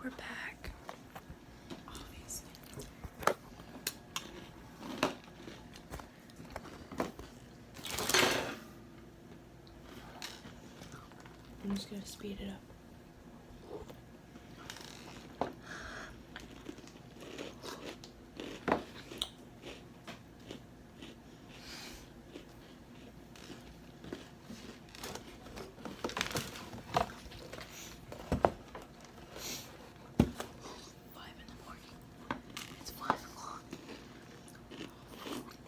we're back. Obviously. I'm just gonna speed it up.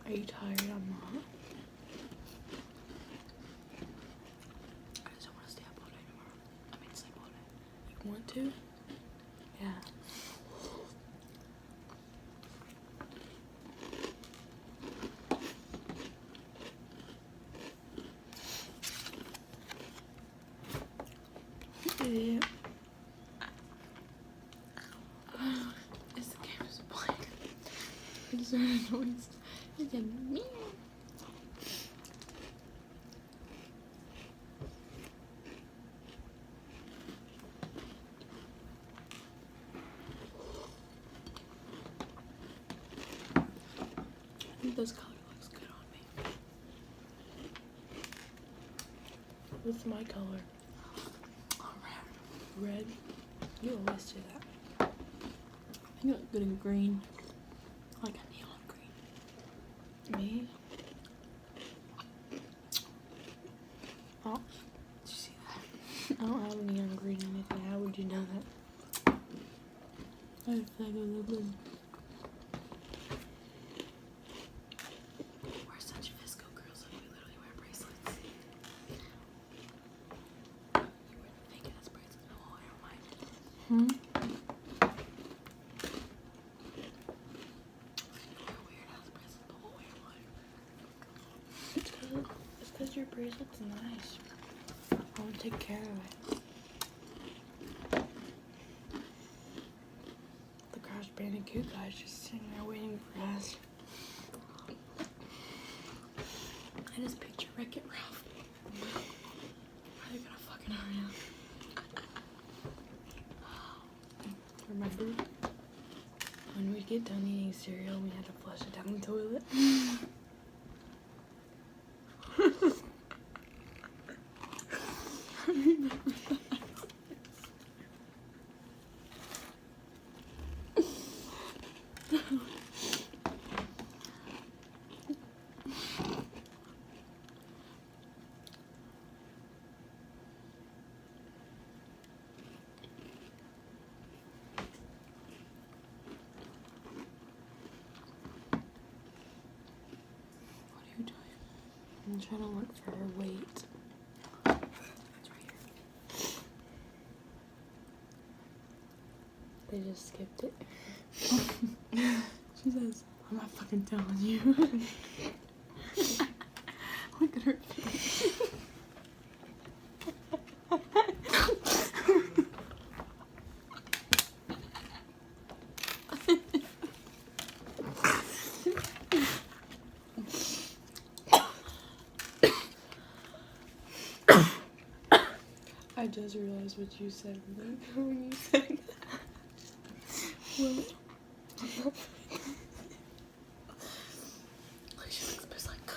Are you tired? I'm not. I just don't want to stay up all day tomorrow. I mean, sleep all day. You want to? Yeah. Yeah. This game is playing. It's so noise. It's a meow. I think this color looks good on me. What's my color? Red. You always do that. You look good in green. Like a neon green. Me? Oh, did you see that? I don't have any neon green or anything. How would you know that? I just like a little blue. We're such Visco girls and we literally wear bracelets. You were thinking that's bracelets. Oh, never mind. It's because your bracelet's nice. I want to take care of it. The Crash Bandicoot guy's just sitting there waiting for us. I just picture Wreck-It Ralph. Are they gonna fucking hurry up? Remember? When we get done eating cereal, we had to flush it down the toilet. I'm trying to look for her weight. It's right here. They just skipped it. She says, I'm not fucking telling you. Look at her face. I just realized what you said when you said that. Well, like she looks pissed like,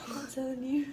I'm not telling you.